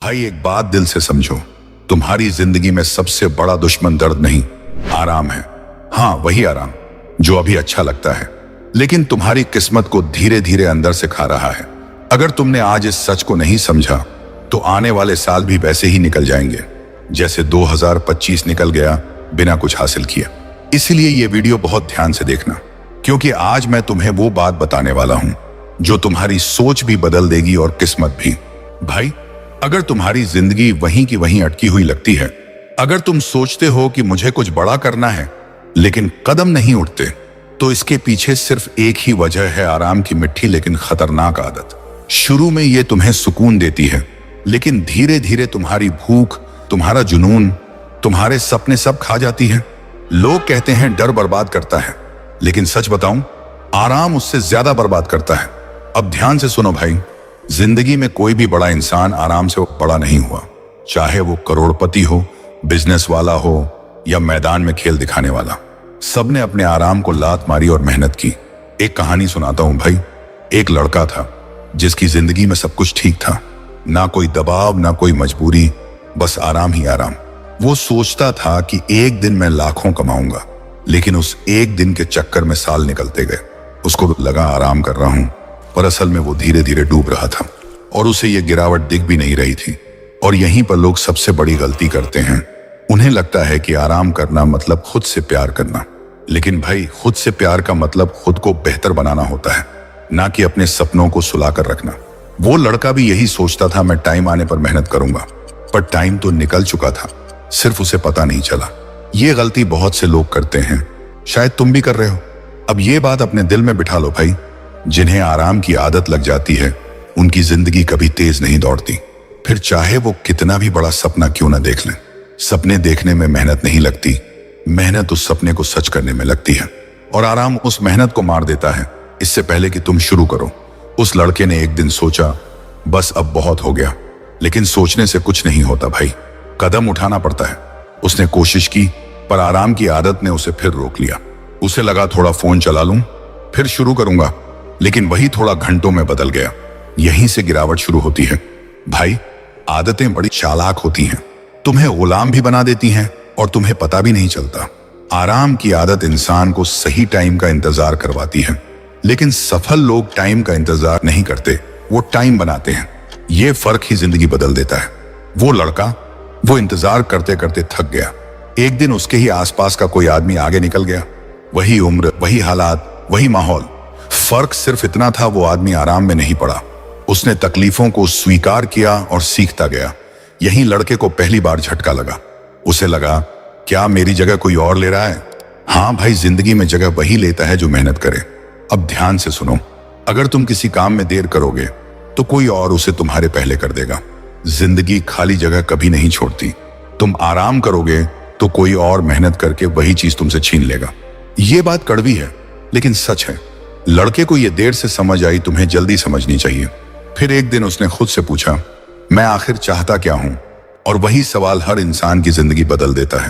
भाई एक बात दिल से समझो, तुम्हारी जिंदगी में सबसे बड़ा दुश्मन दर्द नहीं, आराम है। हाँ, वही आराम जो अभी अच्छा लगता है लेकिन तुम्हारी किस्मत को धीरे धीरे अंदर से खा रहा है। अगर तुमने आज इस सच को नहीं समझा तो आने वाले साल भी वैसे ही निकल जाएंगे जैसे 2025 निकल गया बिना कुछ हासिल किया। इसलिए ये वीडियो बहुत ध्यान से देखना, क्योंकि आज मैं तुम्हें वो बात बताने वाला हूं जो तुम्हारी सोच भी बदल देगी और किस्मत भी। भाई, अगर तुम्हारी जिंदगी वहीं की वहीं अटकी हुई लगती है, अगर तुम सोचते हो कि मुझे कुछ बड़ा करना है लेकिन कदम नहीं उठते, तो इसके पीछे सिर्फ एक ही वजह है, आराम की मीठी लेकिन खतरनाक आदत। शुरू में ये तुम्हें सुकून देती है लेकिन धीरे धीरे तुम्हारी भूख, तुम्हारा जुनून, तुम्हारे सपने सब खा जाती है। लोग कहते हैं डर बर्बाद करता है, लेकिन सच बताऊं, आराम उससे ज्यादा बर्बाद करता है। अब ध्यान से सुनो भाई, जिंदगी में कोई भी बड़ा इंसान आराम से बड़ा नहीं हुआ, चाहे वो करोड़पति हो, बिजनेस वाला हो या मैदान में खेल दिखाने वाला। सबने अपने आराम को लात मारी और मेहनत की। एक कहानी सुनाता हूं भाई। एक लड़का था जिसकी जिंदगी में सब कुछ ठीक था, ना कोई दबाव, ना कोई मजबूरी, बस आराम ही आराम। वो सोचता था कि एक दिन मैं लाखों कमाऊंगा, लेकिन उस एक दिन के चक्कर में साल निकलते गए। उसको लगा आराम कर रहा हूं, पर असल में वो धीरे धीरे डूब रहा था और उसे ये गिरावट दिख भी नहीं रही थी। और यहीं पर लोग सबसे बड़ी गलती करते हैं। उन्हें लगता है कि आराम करना मतलब खुद से प्यार करना, लेकिन भाई, खुद से प्यार का मतलब खुद को बेहतर बनाना होता है, ना कि अपने सपनों को सुलाकर रखना। वो लड़का भी यही सोचता था, मैं टाइम आने पर मेहनत करूंगा, पर टाइम तो निकल चुका था, सिर्फ उसे पता नहीं चला। ये गलती बहुत से लोग करते हैं, शायद तुम भी कर रहे हो। अब ये बात अपने दिल में बिठा लो भाई, जिन्हें आराम की आदत लग जाती है उनकी जिंदगी कभी तेज नहीं दौड़ती, फिर चाहे वो कितना भी बड़ा सपना क्यों ना देख लें। सपने देखने में मेहनत नहीं लगती, मेहनत उस सपने को सच करने में लगती है, और आराम उस मेहनत को मार देता है इससे पहले कि तुम शुरू करो। उस लड़के ने एक दिन सोचा, बस अब बहुत हो गया, लेकिन सोचने से कुछ नहीं होता भाई, कदम उठाना पड़ता है। उसने कोशिश की, पर आराम की आदत ने उसे फिर रोक लिया। उसे लगा थोड़ा फोन चला लूं, फिर शुरू करूंगा, लेकिन वही थोड़ा घंटों में बदल गया। यहीं से गिरावट शुरू होती है। भाई, आदतें बड़ी चालाक होती हैं, तुम्हें गुलाम भी बना देती हैं और तुम्हें पता भी नहीं चलता। आराम की आदत इंसान को सही टाइम का इंतजार करवाती है, लेकिन सफल लोग टाइम का इंतजार नहीं करते, वो टाइम बनाते हैं। ये फर्क ही जिंदगी बदल देता है। वो लड़का, वो इंतजार करते करते थक गया। एक दिन उसके ही आसपास का कोई आदमी आगे निकल गया। वही उम्र, वही हालात, वही माहौल। फर्क सिर्फ इतना था, वो आदमी आराम में नहीं पड़ा, उसने तकलीफों को स्वीकार किया और सीखता गया। यहीं लड़के को पहली बार झटका लगा। उसे लगा, क्या मेरी जगह कोई और ले रहा है? हाँ भाई, जिंदगी में जगह वही लेता है जो मेहनत करे। अब ध्यान से सुनो, अगर तुम किसी काम में देर करोगे तो कोई और उसे तुम्हारे पहले कर देगा। जिंदगी खाली जगह कभी नहीं छोड़ती। तुम आराम करोगे तो कोई और मेहनत करके वही चीज तुमसे छीन लेगा। ये बात कड़वी है लेकिन सच है। लड़के को यह देर से समझ आई, तुम्हें जल्दी समझनी चाहिए। फिर एक दिन उसने खुद से पूछा, मैं आखिर चाहता क्या हूं? और वही सवाल हर इंसान की जिंदगी बदल देता है,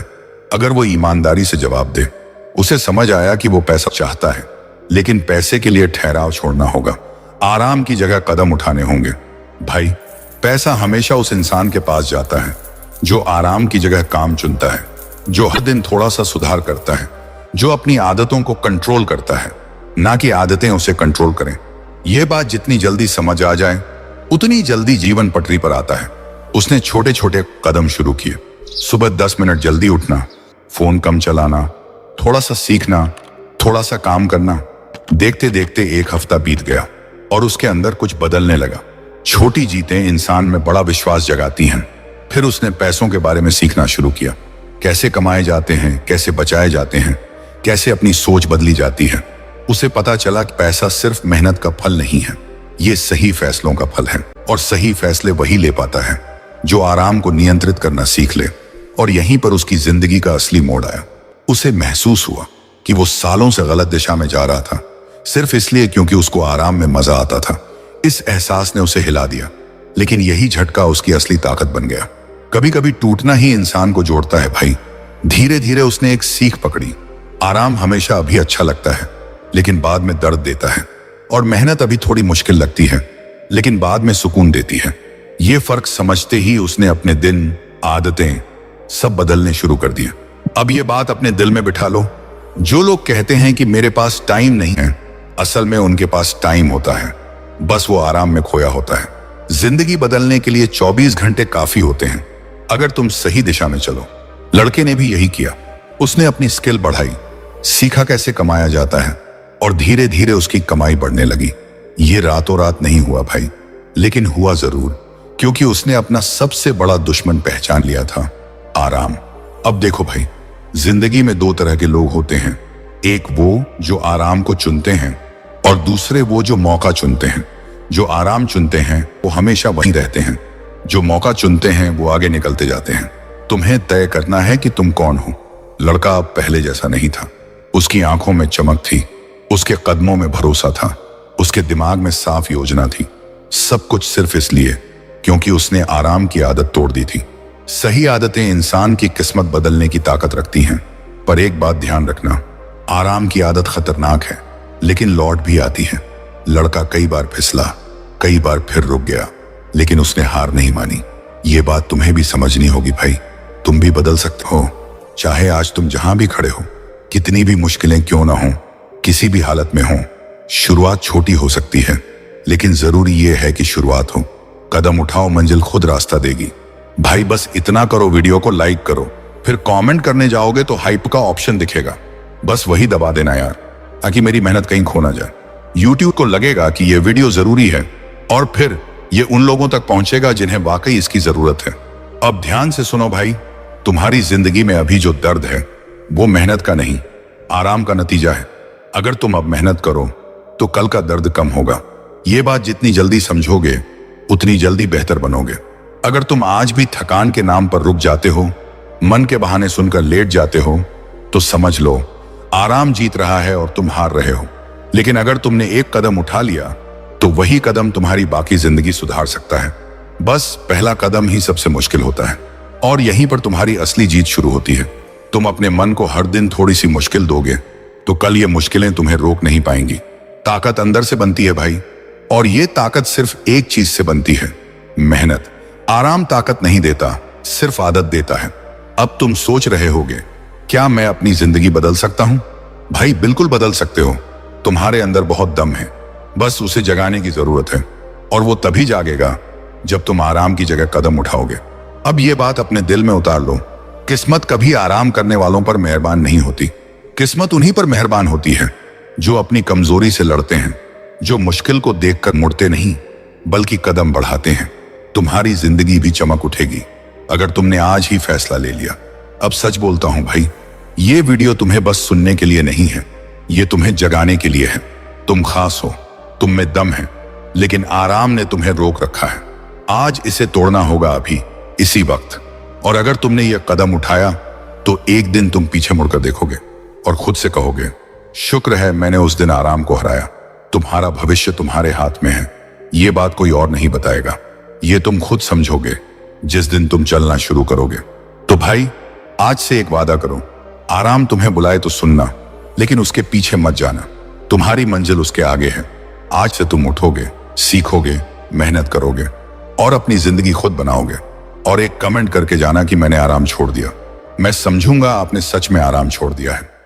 अगर वो ईमानदारी से जवाब दे। उसे समझ आया कि वो पैसा चाहता है, लेकिन पैसे के लिए ठहराव छोड़ना होगा, आराम की जगह कदम उठाने होंगे। भाई, पैसा हमेशा उस इंसान के पास जाता है जो आराम की जगह काम चुनता है, जो हर दिन थोड़ा सा सुधार करता है, जो अपनी आदतों को कंट्रोल करता है, ना कि आदतें उसे कंट्रोल करें। यह बात जितनी जल्दी समझ आ जाए उतनी जल्दी जीवन पटरी पर आता है। उसने छोटे छोटे कदम शुरू किए। सुबह 10 मिनट जल्दी उठना, फोन कम चलाना, थोड़ा सा सीखना, थोड़ा सा काम करना। देखते देखते एक हफ्ता बीत गया और उसके अंदर कुछ बदलने लगा। छोटी जीतें इंसान में बड़ा विश्वास जगाती हैं। फिर उसने पैसों के बारे में सीखना शुरू किया, कैसे कमाए जाते हैं, कैसे बचाए जाते हैं, कैसे अपनी सोच बदली जाती है। उसे पता चला कि पैसा सिर्फ मेहनत का फल नहीं है, ये सही फैसलों का फल है, और सही फैसले वही ले पाता है जो आराम को नियंत्रित करना सीख ले। और यहीं पर उसकी जिंदगी का असली मोड़ आया। उसे महसूस हुआ कि वो सालों से गलत दिशा में जा रहा था, सिर्फ इसलिए क्योंकि उसको आराम में मजा आता था। इस एहसास ने उसे हिला दिया, लेकिन यही झटका उसकी असली ताकत बन गया। कभी कभी टूटना ही इंसान को जोड़ता है भाई। धीरे धीरे उसने एक सीख पकड़ी, आराम हमेशा अभी अच्छा लगता है लेकिन बाद में दर्द देता है, और मेहनत अभी थोड़ी मुश्किल लगती है लेकिन बाद में सुकून देती है। ये फर्क समझते ही उसने अपने दिन, आदतें सब बदलने शुरू कर दिए। अब ये बात अपने दिल में बिठा लो, जो लोग कहते हैं कि मेरे पास टाइम नहीं है, असल में उनके पास टाइम होता है, बस वो आराम में खोया होता है। जिंदगी बदलने के लिए 24 घंटे काफी होते हैं, अगर तुम सही दिशा में चलो। लड़के ने भी यही किया। उसने अपनी स्किल बढ़ाई, सीखा कैसे कमाया जाता है, और धीरे धीरे उसकी कमाई बढ़ने लगी। ये रातों रात नहीं हुआ भाई, लेकिन हुआ जरूर, क्योंकि उसने अपना सबसे बड़ा दुश्मन पहचान लिया था, आराम। अब देखो भाई, जिंदगी में दो तरह के लोग होते हैं, एक वो जो आराम को चुनते हैं और दूसरे वो जो मौका चुनते हैं। जो आराम चुनते हैं वो हमेशा वहीं रहते हैं, जो मौका चुनते हैं वो आगे निकलते जाते हैं। तुम्हें तय करना है कि तुम कौन हो। लड़का अब पहले जैसा नहीं था, उसकी आंखों में चमक थी, उसके कदमों में भरोसा था, उसके दिमाग में साफ योजना थी। सब कुछ सिर्फ इसलिए क्योंकि उसने आराम की आदत तोड़ दी थी। सही आदतें इंसान की किस्मत बदलने की ताकत रखती हैं, पर एक बात ध्यान रखना, आराम की आदत खतरनाक है, लेकिन लौट भी आती है। लड़का कई बार फिसला, कई बार फिर रुक गया, लेकिन उसने हार नहीं मानी। ये बात तुम्हें भी समझनी होगी भाई, तुम भी बदल सकते हो। चाहे आज तुम जहां भी खड़े हो, कितनी भी मुश्किलें क्यों ना हो, किसी भी हालत में हो, शुरुआत छोटी हो सकती है, लेकिन जरूरी यह है कि शुरुआत हो। कदम उठाओ, मंजिल खुद रास्ता देगी। भाई बस इतना करो, वीडियो को लाइक करो, फिर कमेंट करने जाओगे तो हाइप का ऑप्शन दिखेगा, बस वही दबा देना यार, ताकि मेरी मेहनत कहीं खो ना जाए। YouTube को लगेगा कि यह वीडियो जरूरी है, और फिर ये उन लोगों तक पहुंचेगा जिन्हें वाकई इसकी जरूरत है। अब ध्यान से सुनो भाई, तुम्हारी जिंदगी में अभी जो दर्द है वो मेहनत का नहीं, आराम का नतीजा है। अगर तुम अब मेहनत करो तो कल का दर्द कम होगा। ये बात जितनी जल्दी समझोगे उतनी जल्दी बेहतर बनोगे। अगर तुम आज भी थकान के नाम पर रुक जाते हो, मन के बहाने सुनकर लेट जाते हो, तो समझ लो आराम जीत रहा है और तुम हार रहे हो। लेकिन अगर तुमने एक कदम उठा लिया तो वही कदम तुम्हारी बाकी जिंदगी सुधार सकता है। बस पहला कदम ही सबसे मुश्किल होता है, और यहीं पर तुम्हारी असली जीत शुरू होती है। तुम अपने मन को हर दिन थोड़ी सी मुश्किल दोगे तो कल ये मुश्किलें तुम्हें रोक नहीं पाएंगी। ताकत अंदर से बनती है भाई, और ये ताकत सिर्फ एक चीज से बनती है, मेहनत। आराम ताकत नहीं देता, सिर्फ आदत देता है। अब तुम सोच रहे होगे, क्या मैं अपनी जिंदगी बदल सकता हूं? भाई बिल्कुल बदल सकते हो। तुम्हारे अंदर बहुत दम है, बस उसे जगाने की जरूरत है, और वो तभी जागेगा जब तुम आराम की जगह कदम उठाओगे। अब ये बात अपने दिल में उतार लो, किस्मत कभी आराम करने वालों पर मेहरबान नहीं होती। किस्मत उन्हीं पर मेहरबान होती है जो अपनी कमजोरी से लड़ते हैं, जो मुश्किल को देखकर मुड़ते नहीं बल्कि कदम बढ़ाते हैं। तुम्हारी जिंदगी भी चमक उठेगी अगर तुमने आज ही फैसला ले लिया। अब सच बोलता हूं भाई, ये वीडियो तुम्हें बस सुनने के लिए नहीं है, ये तुम्हें जगाने के लिए है। तुम खास हो, तुम में दम है, लेकिन आराम ने तुम्हें रोक रखा है। आज इसे तोड़ना होगा अभी, इसी वक्त। और अगर तुमने यह कदम उठाया तो एक दिन तुम पीछे मुड़कर देखोगे और खुद से कहोगे, शुक्र है मैंने उस दिन आराम को हराया। तुम्हारा भविष्य तुम्हारे हाथ में है, ये बात कोई और नहीं बताएगा, ये तुम खुद समझोगे जिस दिन तुम चलना शुरू करोगे। तो भाई आज से एक वादा करो, आराम तुम्हें बुलाए तो सुनना, लेकिन उसके पीछे मत जाना। तुम्हारी मंजिल उसके आगे है। आज से तुम उठोगे, सीखोगे, मेहनत करोगे और अपनी जिंदगी खुद बनाओगे। और एक कमेंट करके जाना कि मैंने आराम छोड़ दिया। मैं समझूंगा आपने सच में आराम छोड़ दिया है।